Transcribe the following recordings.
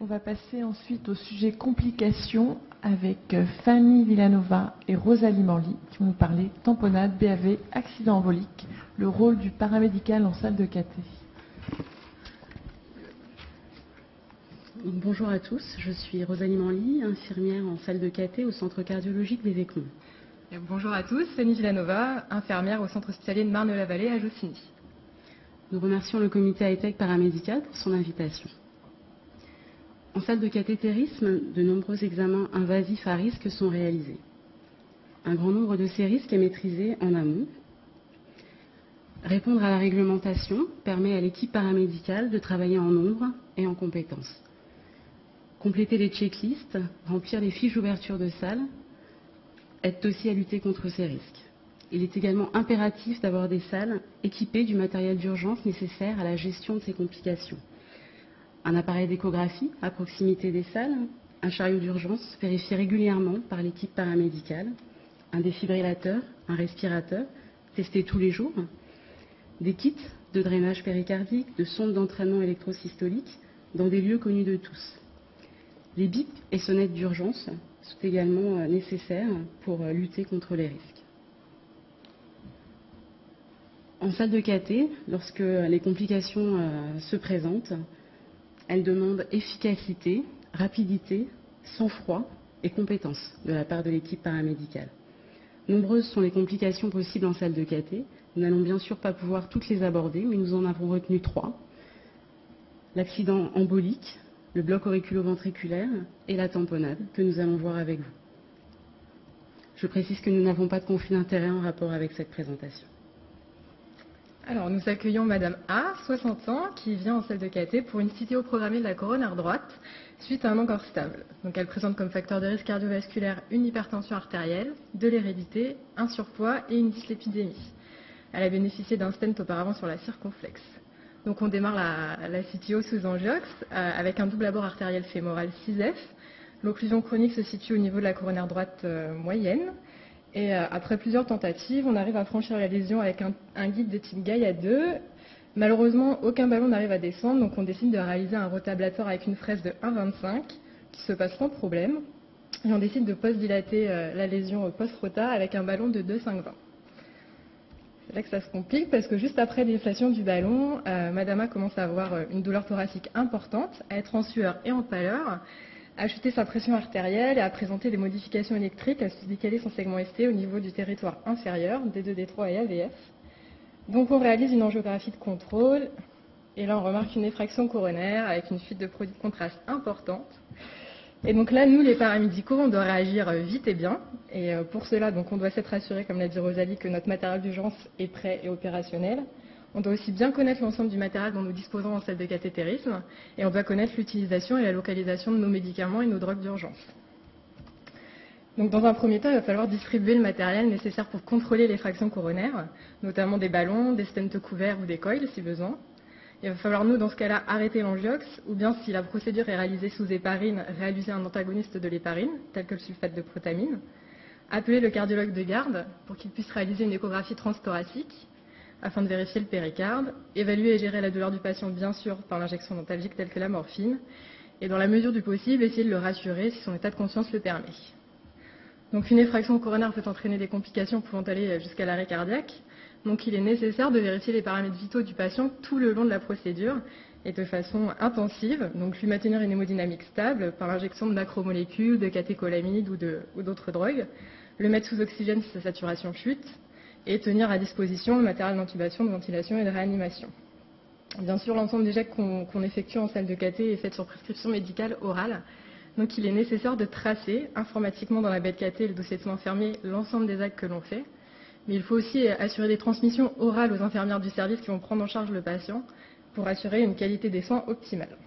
On va passer ensuite au sujet complications avec Fanny Villanova et Rosalie Manly qui vont nous parler tamponnade, BAV, accident embolique, le rôle du paramédical en salle de cathé. Bonjour à tous, je suis Rosalie Manly, infirmière en salle de cathé au centre cardiologique des Éclons. Bonjour à tous, Fanny Villanova, infirmière au centre hospitalier de Marne-la-Vallée à Jossigny. Nous remercions le comité high-tech paramédical pour son invitation. En salle de cathétérisme, de nombreux examens invasifs à risque sont réalisés. Un grand nombre de ces risques est maîtrisé en amont. Répondre à la réglementation permet à l'équipe paramédicale de travailler en nombre et en compétences. Compléter les checklists, remplir les fiches d'ouverture de salle aide aussi à lutter contre ces risques. Il est également impératif d'avoir des salles équipées du matériel d'urgence nécessaire à la gestion de ces complications. Un appareil d'échographie à proximité des salles, un chariot d'urgence vérifié régulièrement par l'équipe paramédicale, un défibrillateur, un respirateur, testé tous les jours, des kits de drainage péricardique, de sondes d'entraînement électrosystolique dans des lieux connus de tous. Les bips et sonnettes d'urgence sont également nécessaires pour lutter contre les risques. En salle de cathé, lorsque les complications se présentent, elles demandent efficacité, rapidité, sang-froid et compétence de la part de l'équipe paramédicale. Nombreuses sont les complications possibles en salle de cathé. Nous n'allons bien sûr pas pouvoir toutes les aborder, mais nous en avons retenu 3. L'accident embolique, le bloc auriculo-ventriculaire et la tamponnade que nous allons voir avec vous. Je précise que nous n'avons pas de conflit d'intérêt en rapport avec cette présentation. Alors, nous accueillons Madame A, 60 ans, qui vient en salle de cathé pour une CTO programmée de la coronaire droite suite à un encor stable. Donc, elle présente comme facteur de risque cardiovasculaire une hypertension artérielle, de l'hérédité, un surpoids et une dyslipidémie. Elle a bénéficié d'un stent auparavant sur la circonflexe. Donc, on démarre la CTO sous angiox avec un double abord artériel fémoral 6F. L'occlusion chronique se situe au niveau de la coronaire droite moyenne. Et après plusieurs tentatives, on arrive à franchir la lésion avec un guide de type Gaia 2. Malheureusement, aucun ballon n'arrive à descendre, donc on décide de réaliser un rotablatoire avec une fraise de 1,25 qui se passe sans problème. Et on décide de post-dilater la lésion post-rota avec un ballon de 2,5-20. C'est là que ça se complique parce que juste après l'inflation du ballon, Madame A commence à avoir une douleur thoracique importante, à être en sueur et en pâleur, à chuter sa pression artérielle et à présenter des modifications électriques, à se décaler son segment ST au niveau du territoire inférieur, D2, D3 et AVF. Donc on réalise une angiographie de contrôle, et là on remarque une effraction coronaire avec une fuite de produits de contraste importante. Et donc là, nous les paramédicaux, on doit réagir vite et bien, et pour cela, donc, on doit s'être assuré, comme l'a dit Rosalie, que notre matériel d'urgence est prêt et opérationnel. On doit aussi bien connaître l'ensemble du matériel dont nous disposons en salle de cathétérisme et on doit connaître l'utilisation et la localisation de nos médicaments et nos drogues d'urgence. Donc dans un premier temps, il va falloir distribuer le matériel nécessaire pour contrôler l'effraction coronaire, notamment des ballons, des stents couverts ou des coils si besoin. Il va falloir nous, dans ce cas-là, arrêter l'angiox ou bien si la procédure est réalisée sous héparine, réaliser un antagoniste de l'héparine, tel que le sulfate de protamine, appeler le cardiologue de garde pour qu'il puisse réaliser une échographie transthoracique afin de vérifier le péricarde, évaluer et gérer la douleur du patient, bien sûr, par l'injection dentalgique telle que la morphine, et dans la mesure du possible, essayer de le rassurer si son état de conscience le permet. Donc une effraction coronaire peut entraîner des complications pouvant aller jusqu'à l'arrêt cardiaque, donc il est nécessaire de vérifier les paramètres vitaux du patient tout le long de la procédure et de façon intensive, donc lui maintenir une hémodynamique stable par l'injection de macromolécules, de catécholamides ou d'autres drogues, le mettre sous oxygène si sa saturation chute, et tenir à disposition le matériel d'intubation, de ventilation et de réanimation. Bien sûr, l'ensemble des gestes qu'on effectue en salle de cathé est fait sur prescription médicale orale. Donc il est nécessaire de tracer informatiquement dans la baie de cathé et le dossier de soins infirmiers l'ensemble des actes que l'on fait. Mais il faut aussi assurer des transmissions orales aux infirmières du service qui vont prendre en charge le patient pour assurer une qualité des soins optimale.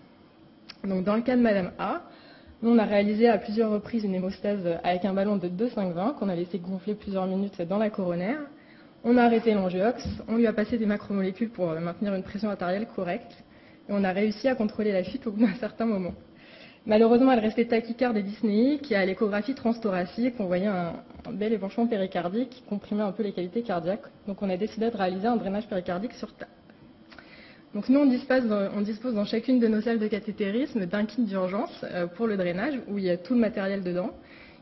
Donc dans le cas de Madame A, nous on a réalisé à plusieurs reprises une hémostase avec un ballon de 2,5-20 qu'on a laissé gonfler plusieurs minutes dans la coronaire. On a arrêté l'angiox, on lui a passé des macromolécules pour maintenir une pression artérielle correcte et on a réussi à contrôler la chute au bout d'un certain moment. Malheureusement, elle restait tachycarde et dyspnéique et à l'échographie transthoracique, on voyait un bel épanchement péricardique qui comprimait un peu les qualités cardiaques. Donc on a décidé de réaliser un drainage péricardique sur table. Donc nous, on dispose dans chacune de nos salles de cathétérisme d'un kit d'urgence pour le drainage, où il y a tout le matériel dedans.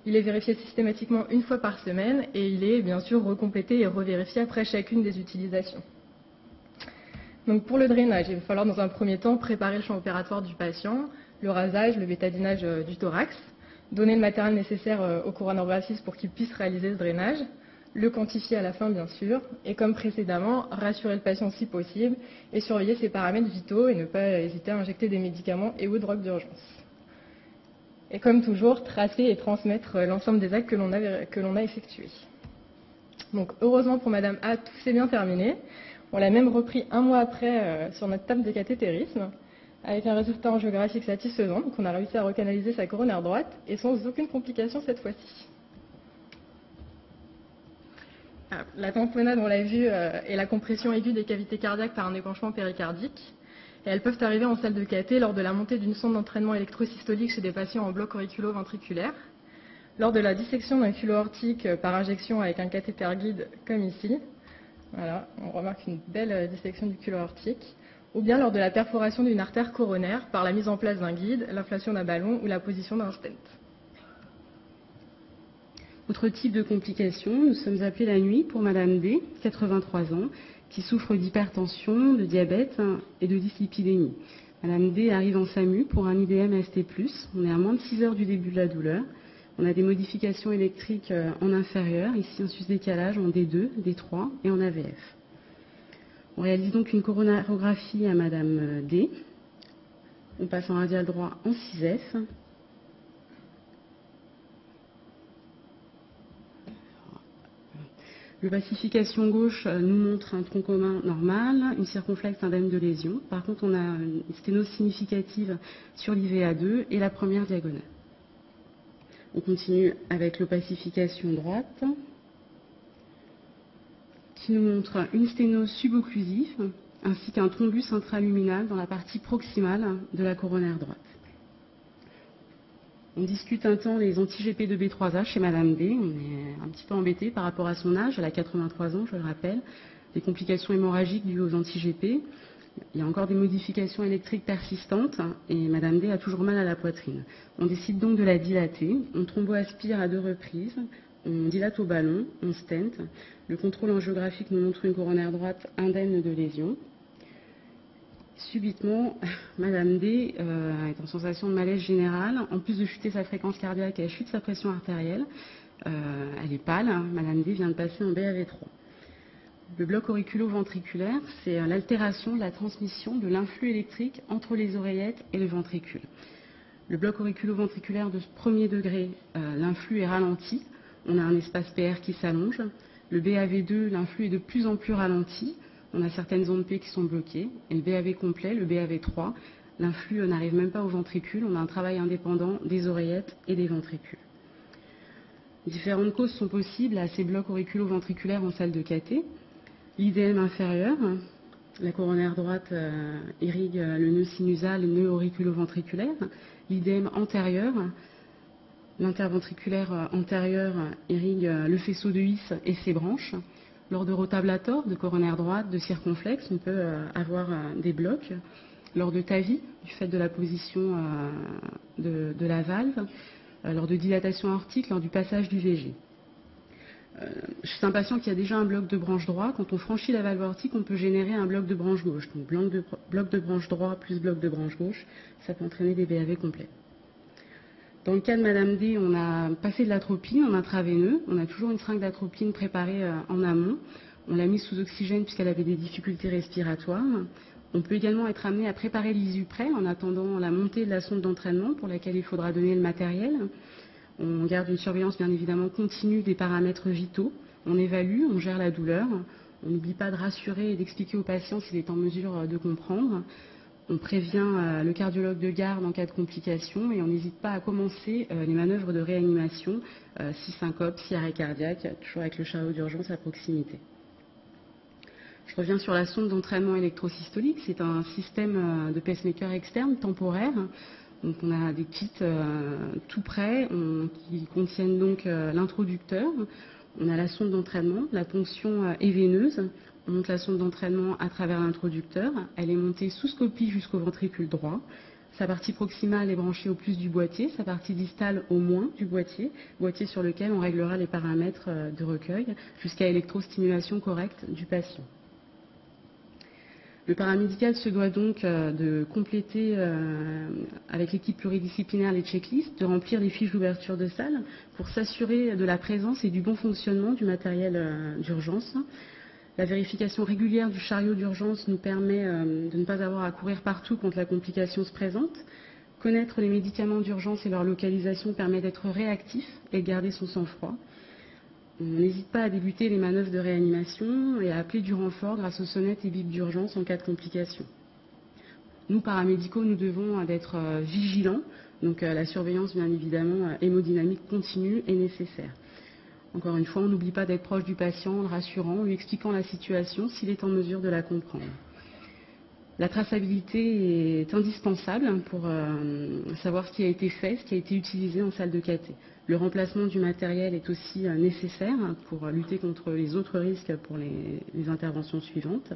Il est vérifié systématiquement une fois par semaine et il est bien sûr recomplété et revérifié après chacune des utilisations. Donc pour le drainage, il va falloir dans un premier temps préparer le champ opératoire du patient, le rasage, le bétadinage du thorax, donner le matériel nécessaire au coronarographiste pour qu'il puisse réaliser ce drainage, le quantifier à la fin bien sûr, et comme précédemment, rassurer le patient si possible et surveiller ses paramètres vitaux et ne pas hésiter à injecter des médicaments et ou drogues d'urgence. Et comme toujours, tracer et transmettre l'ensemble des actes que l'on a effectués. Donc heureusement pour Madame A, tout s'est bien terminé. On l'a même repris un mois après sur notre table de cathétérisme, avec un résultat angiographique satisfaisant. Donc on a réussi à recanaliser sa coronaire droite et sans aucune complication cette fois-ci. La tamponnade, on l'a vu, est la compression aiguë des cavités cardiaques par un épanchement péricardique. Et elles peuvent arriver en salle de cathé lors de la montée d'une sonde d'entraînement électrosystolique chez des patients en bloc auriculo-ventriculaire, lors de la dissection d'un culot aortique par injection avec un cathéter guide comme ici. Voilà, on remarque une belle dissection du culot aortique. Ou bien lors de la perforation d'une artère coronaire par la mise en place d'un guide, l'inflation d'un ballon ou la position d'un stent. Autre type de complications, nous sommes appelés la nuit pour Madame D, 83 ans, qui souffre d'hypertension, de diabète et de dyslipidémie. Madame D arrive en SAMU pour un IDM ST+. On est à moins de 6 heures du début de la douleur. On a des modifications électriques en inférieur, ici un sus-décalage en D2, D3 et en AVF. On réalise donc une coronarographie à Madame D. On passe en radial droit en 6F. Le pacification gauche nous montre un tronc commun normal, une circonflexe indemne de lésion. Par contre, on a une sténose significative sur l'IVA2 et la première diagonale. On continue avec l'opacification droite, qui nous montre une sténose subocclusive, ainsi qu'un thrombus intraluminal dans la partie proximale de la coronaire droite. On discute un temps les anti-GP de B3A chez Madame D. On est un petit peu embêté par rapport à son âge. Elle a 83 ans, je le rappelle. Des complications hémorragiques dues aux anti-GP. Il y a encore des modifications électriques persistantes et Madame D a toujours mal à la poitrine. On décide donc de la dilater. On thromboaspire à 2 reprises. On dilate au ballon, on stent. Le contrôle angiographique nous montre une coronaire droite indemne de lésion. Subitement, Madame D est en sensation de malaise général. En plus de chuter sa fréquence cardiaque, elle chute sa pression artérielle. Elle est pâle. Madame D vient de passer en BAV3. Le bloc auriculo-ventriculaire, c'est l'altération de la transmission de l'influx électrique entre les oreillettes et le ventricule. Le bloc auriculo-ventriculaire de premier degré, l'influx est ralenti. On a un espace PR qui s'allonge. Le BAV2, l'influx est de plus en plus ralenti. On a certaines ondes P qui sont bloquées. Et le BAV complet, le BAV3, l'influx n'arrive même pas au ventricule. On a un travail indépendant des oreillettes et des ventricules. Différentes causes sont possibles à ces blocs auriculo-ventriculaires en salle de cathé. L'IDM inférieur, la coronaire droite irrigue le nœud sinusal, le nœud auriculo-ventriculaire. L'IDM antérieur, l'interventriculaire antérieur irrigue le faisceau de His et ses branches. Lors de rotablator, de coronaire droite, de circonflexe, on peut avoir des blocs. Lors de TAVI, du fait de la position de la valve. Lors de dilatation aortique, lors du passage du VG. Chez un patient qui a déjà un bloc de branche droit, quand on franchit la valve aortique, on peut générer un bloc de branche gauche. Donc bloc de branche droit plus bloc de branche gauche, ça peut entraîner des BAV complets. Dans le cas de Madame D, on a passé de l'atropine en intraveineux. On a toujours une seringue d'atropine préparée en amont. On l'a mise sous oxygène puisqu'elle avait des difficultés respiratoires. On peut également être amené à préparer l'Isuprel en attendant la montée de la sonde d'entraînement pour laquelle il faudra donner le matériel. On garde une surveillance bien évidemment continue des paramètres vitaux. On évalue, on gère la douleur. On n'oublie pas de rassurer et d'expliquer au patient s'il est en mesure de comprendre. On prévient le cardiologue de garde en cas de complications et on n'hésite pas à commencer les manœuvres de réanimation si syncope, si arrêt cardiaque, toujours avec le chariot d'urgence à proximité. Je reviens sur la sonde d'entraînement électrosystolique. C'est un système de pacemaker externe temporaire. Donc on a des kits tout prêts qui contiennent donc l'introducteur. On a la sonde d'entraînement, la ponction est veineuse. On monte la sonde d'entraînement à travers l'introducteur. Elle est montée sous scopie jusqu'au ventricule droit. Sa partie proximale est branchée au plus du boîtier, sa partie distale au moins du boîtier sur lequel on réglera les paramètres de recueil jusqu'à électrostimulation correcte du patient. Le paramédical se doit donc de compléter avec l'équipe pluridisciplinaire les checklists, de remplir les fiches d'ouverture de salle pour s'assurer de la présence et du bon fonctionnement du matériel d'urgence. La vérification régulière du chariot d'urgence nous permet de ne pas avoir à courir partout quand la complication se présente. Connaître les médicaments d'urgence et leur localisation permet d'être réactif et de garder son sang-froid. On n'hésite pas à débuter les manœuvres de réanimation et à appeler du renfort grâce aux sonnettes et bips d'urgence en cas de complication. Nous, paramédicaux, nous devons d'être vigilants, donc la surveillance, bien évidemment, hémodynamique continue est nécessaire. Encore une fois, on n'oublie pas d'être proche du patient, en le rassurant, en lui expliquant la situation s'il est en mesure de la comprendre. La traçabilité est indispensable pour savoir ce qui a été fait, ce qui a été utilisé en salle de cathé. Le remplacement du matériel est aussi nécessaire pour lutter contre les autres risques pour les interventions suivantes.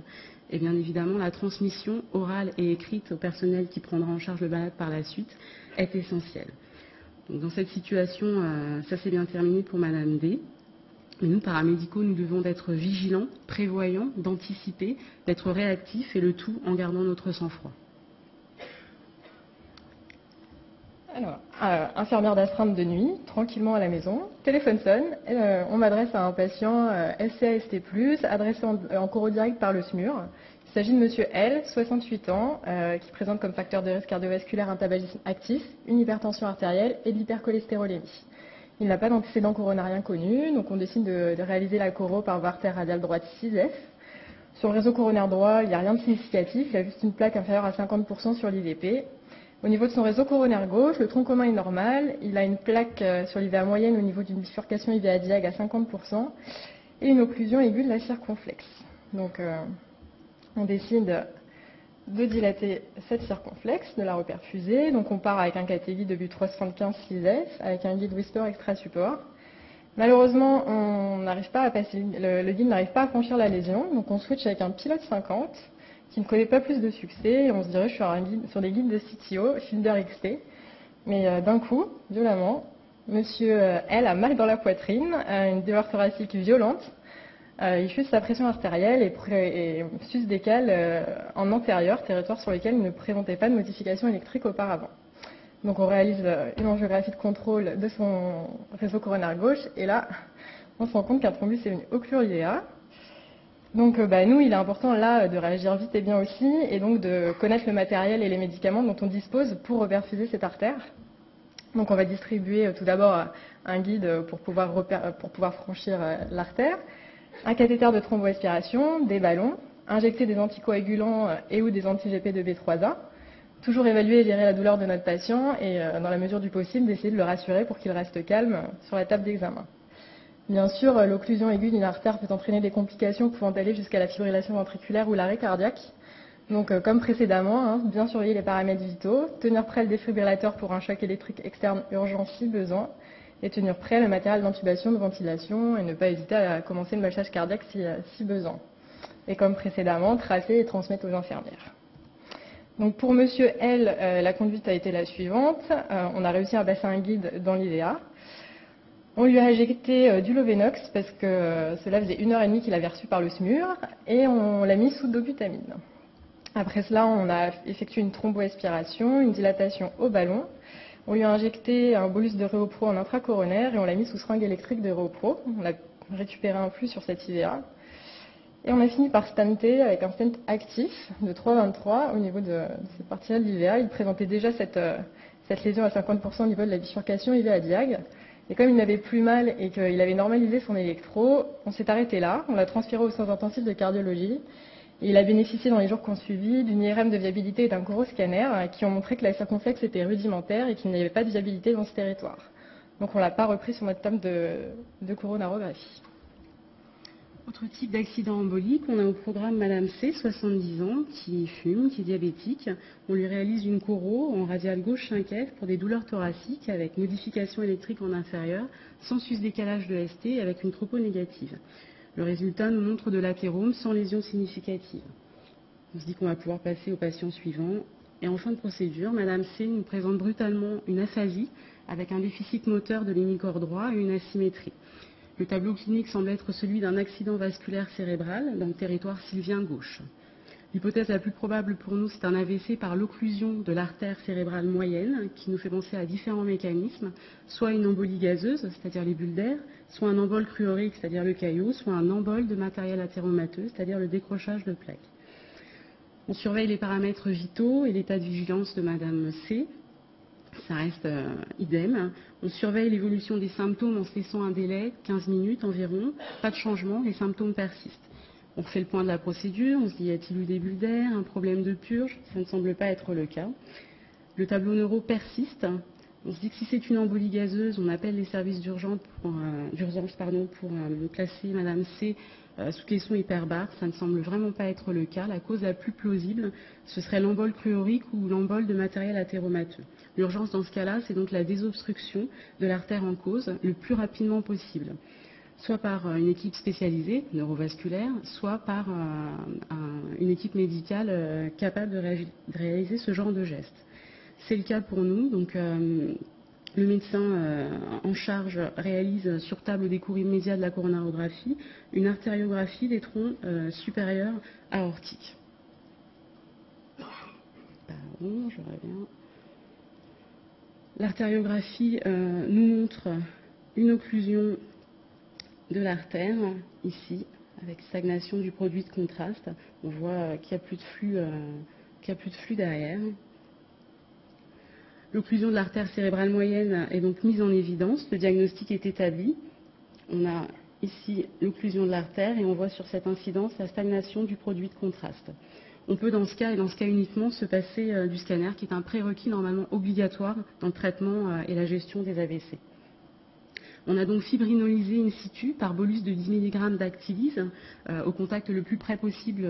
Et bien évidemment, la transmission orale et écrite au personnel qui prendra en charge le malade par la suite est essentielle. Donc, dans cette situation, ça s'est bien terminé pour Madame D. Mais nous, paramédicaux, nous devons d'être vigilants, prévoyants, d'anticiper, d'être réactifs et le tout en gardant notre sang-froid. Alors, infirmière d'astreinte de nuit, tranquillement à la maison, téléphone sonne, on m'adresse à un patient SCAST+, adressé en coro direct par le SMUR. Il s'agit de monsieur L, 68 ans, qui présente comme facteur de risque cardiovasculaire un tabagisme actif, une hypertension artérielle et de l'hypercholestérolémie. Il n'a pas d'antécédent coronarien connu, donc on décide de réaliser la coro par voie artère radiale droite 6F. Sur le réseau coronaire droit, il n'y a rien de significatif, il a juste une plaque inférieure à 50% sur l'IVP. Au niveau de son réseau coronaire gauche, le tronc commun est normal, il a une plaque sur l'IVA moyenne au niveau d'une bifurcation IVA diag à 50% et une occlusion aiguë de la circonflexe. Donc on décide de dilater cette circonflexe, de la reperfuser. Donc on part avec un catéguide de but 375 6F, avec un guide Whisper extra support. Malheureusement, on n'arrive pas à passer, le guide n'arrive pas à franchir la lésion, donc on switch avec un pilote 50 qui ne connaît pas plus de succès, et on se dirige sur des guides de CTO, Fielder XT. Mais d'un coup, violemment, monsieur L a mal dans la poitrine, une douleur thoracique violente. Il fuse sa pression artérielle et sus décale en antérieur, territoire sur lequel il ne présentait pas de modification électrique auparavant. Donc on réalise une angiographie de contrôle de son réseau coronaire gauche, et là, on se rend compte qu'un thrombus est une occlure IVA. Donc nous, il est important là de réagir vite et bien aussi, et donc de connaître le matériel et les médicaments dont on dispose pour reperfuser cette artère. Donc on va distribuer tout d'abord un guide pour pouvoir franchir l'artère, un cathéter de thromboaspiration, des ballons, injecter des anticoagulants et ou des anti-GP de B3A, toujours évaluer et gérer la douleur de notre patient et dans la mesure du possible d'essayer de le rassurer pour qu'il reste calme sur la table d'examen. Bien sûr, l'occlusion aiguë d'une artère peut entraîner des complications pouvant aller jusqu'à la fibrillation ventriculaire ou l'arrêt cardiaque. Donc comme précédemment, bien surveiller les paramètres vitaux, tenir prêt le défibrillateur pour un choc électrique externe urgent si besoin, et tenir prêt le matériel d'intubation, de ventilation, et ne pas hésiter à commencer le massage cardiaque si besoin. Et comme précédemment, tracer et transmettre aux infirmières. Donc pour monsieur L, la conduite a été la suivante. On a réussi à passer un guide dans l'IVA. On lui a injecté du Lovenox parce que cela faisait 1h30 qu'il avait reçu par le SMUR, et on l'a mis sous dobutamine. Après cela, on a effectué une thromboaspiration, une dilatation au ballon. On lui a injecté un bolus de Réopro en intracoronaire et on l'a mis sous seringue électrique de Réopro. On a récupéré un flux sur cette IVA. Et on a fini par stenter avec un stent actif de 3,23 au niveau de cette partie-là de l'IVA. Il présentait déjà cette lésion à 50% au niveau de la bifurcation IVA diag. Et comme il n'avait plus mal et qu'il avait normalisé son électro, on s'est arrêté là. On l'a transféré au centre intensif de cardiologie. Et il a bénéficié dans les jours qui ont suivi d'une IRM de viabilité et d'un coroscanner qui ont montré que la circonflexe était rudimentaire et qu'il n'y avait pas de viabilité dans ce territoire. Donc on ne l'a pas repris sur notre table de coronarographie. Autre type d'accident embolique, on a au programme Madame C, 70 ans, qui fume, qui est diabétique. On lui réalise une coro en radiale gauche 5F pour des douleurs thoraciques avec modification électrique en inférieur, sans sus-décalage de ST et avec une tropo négative. Le résultat nous montre de l'athérome sans lésion significative. On se dit qu'on va pouvoir passer au patient suivant. Et en fin de procédure, Madame C nous présente brutalement une aphasie avec un déficit moteur de l'hémicorps droit et une asymétrie. Le tableau clinique semble être celui d'un accident vasculaire cérébral dans le territoire sylvien gauche. L'hypothèse la plus probable pour nous, c'est un AVC par l'occlusion de l'artère cérébrale moyenne qui nous fait penser à différents mécanismes, soit une embolie gazeuse, c'est-à-dire les bulles d'air, soit un embole cruorique, c'est-à-dire le caillot, soit un embole de matériel athéromateux, c'est-à-dire le décrochage de plaques. On surveille les paramètres vitaux et l'état de vigilance de Madame C. Ça reste idem. On surveille l'évolution des symptômes en se laissant un délai, 15 minutes environ. Pas de changement, les symptômes persistent. On fait le point de la procédure, on se dit y a-t-il eu des bulles d'air, un problème de purge? Ça ne semble pas être le cas. Le tableau neuro persiste. On se dit que si c'est une embolie gazeuse, on appelle les services d'urgence pour placer Madame C sous caisson hyperbare. Ça ne semble vraiment pas être le cas. La cause la plus plausible, ce serait l'embole cruorique ou l'embole de matériel athéromateux. L'urgence dans ce cas-là, c'est donc la désobstruction de l'artère en cause le plus rapidement possible, soit par une équipe spécialisée, neurovasculaire, soit par une équipe médicale capable de réaliser ce genre de geste. C'est le cas pour nous, donc le médecin en charge réalise sur table des cours immédiats de la coronarographie une artériographie des troncs supérieurs aortiques. Pardon, je reviens. L'artériographie nous montre une occlusion de l'artère, ici, avec stagnation du produit de contraste. On voit qu'il n'y a plus de flux derrière. L'occlusion de l'artère cérébrale moyenne est donc mise en évidence. Le diagnostic est établi. On a ici l'occlusion de l'artère et on voit sur cette incidence la stagnation du produit de contraste. On peut dans ce cas, et dans ce cas uniquement, se passer du scanner, qui est un prérequis normalement obligatoire dans le traitement et la gestion des AVC. On a donc fibrinolisé in situ par bolus de 10 mg d'activise au contact le plus près possible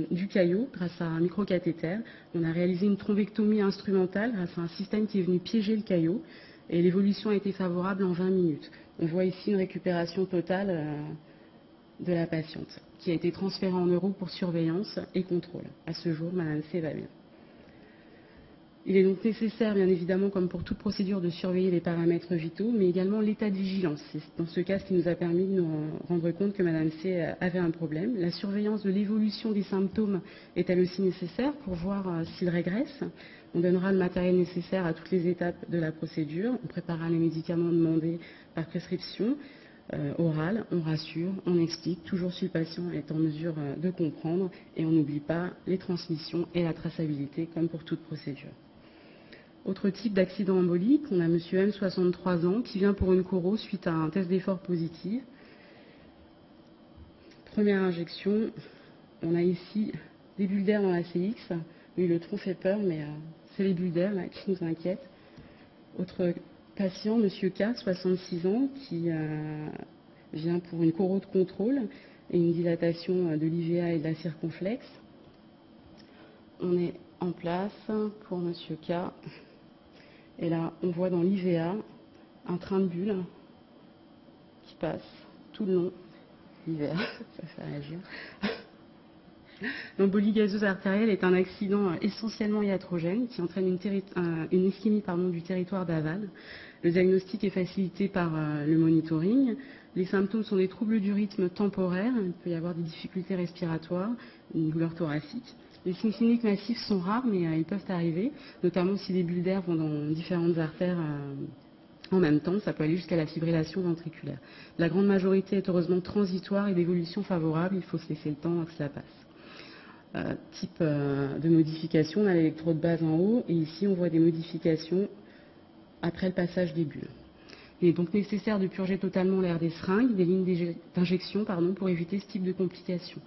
du caillot grâce à un microcathéter. On a réalisé une thrombectomie instrumentale grâce à un système qui est venu piéger le caillot et l'évolution a été favorable en 20 minutes. On voit ici une récupération totale de la patiente qui a été transférée en neuro pour surveillance et contrôle. À ce jour, Madame C va bien. Il est donc nécessaire, bien évidemment, comme pour toute procédure, de surveiller les paramètres vitaux, mais également l'état de vigilance. C'est dans ce cas ce qui nous a permis de nous rendre compte que Madame C avait un problème. La surveillance de l'évolution des symptômes est elle aussi nécessaire pour voir s'ils régressent. On donnera le matériel nécessaire à toutes les étapes de la procédure. On préparera les médicaments demandés par prescription orale. On rassure, on explique, toujours si le patient est en mesure de comprendre. Et on n'oublie pas les transmissions et la traçabilité, comme pour toute procédure. Autre type d'accident embolique, on a monsieur M, 63 ans, qui vient pour une choro suite à un test d'effort positif. Première injection, on a ici des bulles d'air dans la CX. Oui, le tronc fait peur, mais c'est les bulles d'air qui nous inquiètent. Autre patient, monsieur K, 66 ans, qui vient pour une choro de contrôle et une dilatation de l'IVA et de la circonflexe. On est en place pour monsieur K. Et là, on voit dans l'IVA un train de bulles qui passe tout le long. L'IVA, ça fait réagir. L'embolie gazeuse artérielle est un accident essentiellement iatrogène qui entraîne une ischémie du territoire d'aval. Le diagnostic est facilité par le monitoring. Les symptômes sont des troubles du rythme temporaire. Il peut y avoir des difficultés respiratoires, une douleur thoracique. Les signes cliniques massifs sont rares, mais ils peuvent arriver, notamment si les bulles d'air vont dans différentes artères en même temps. Ça peut aller jusqu'à la fibrillation ventriculaire. La grande majorité est heureusement transitoire et d'évolution favorable. Il faut se laisser le temps que cela passe. Type de modification, on a l'électrode base en haut, et ici on voit des modifications après le passage des bulles. Il est donc nécessaire de purger totalement l'air des seringues, des lignes d'injection, pour éviter ce type de complications.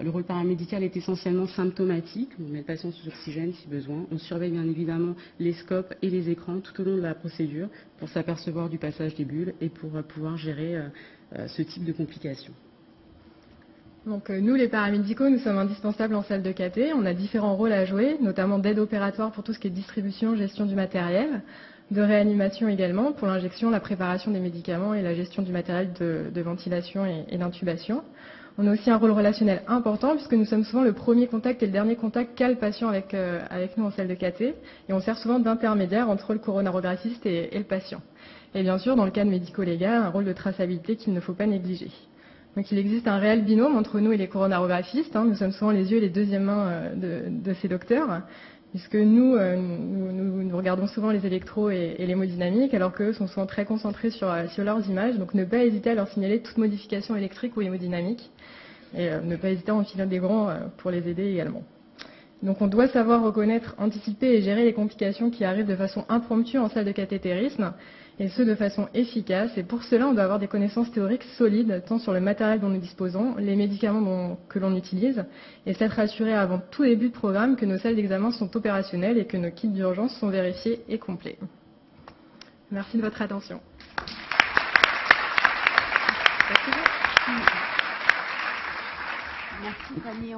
Le rôle paramédical est essentiellement symptomatique. On met le patient sous oxygène si besoin. On surveille bien évidemment les scopes et les écrans tout au long de la procédure pour s'apercevoir du passage des bulles et pour pouvoir gérer ce type de complications. Donc nous, les paramédicaux, nous sommes indispensables en salle de caté. On a différents rôles à jouer, notamment d'aide opératoire pour tout ce qui est distribution, gestion du matériel, de réanimation également pour l'injection, la préparation des médicaments et la gestion du matériel de ventilation et d'intubation. On a aussi un rôle relationnel important puisque nous sommes souvent le premier contact et le dernier contact qu'a le patient avec nous en salle de caté, et on sert souvent d'intermédiaire entre le coronarographiste et le patient. Et bien sûr, dans le cadre médico-légal, un rôle de traçabilité qu'il ne faut pas négliger. Donc il existe un réel binôme entre nous et les coronarographistes. Nous sommes souvent les yeux et les deuxièmes mains de ces docteurs, puisque nous regardons souvent les électros et l'hémodynamique, alors qu'eux sont souvent très concentrés sur leurs images. Donc ne pas hésiter à leur signaler toute modification électrique ou hémodynamique, et ne pas hésiter à enfiler des gants pour les aider également. Donc on doit savoir reconnaître, anticiper et gérer les complications qui arrivent de façon impromptue en salle de cathétérisme, et ce de façon efficace. Et pour cela, on doit avoir des connaissances théoriques solides, tant sur le matériel dont nous disposons, les médicaments que l'on utilise, et s'être assuré avant tout début de programme que nos salles d'examen sont opérationnelles et que nos kits d'urgence sont vérifiés et complets. Merci de votre attention. Merci Fanny.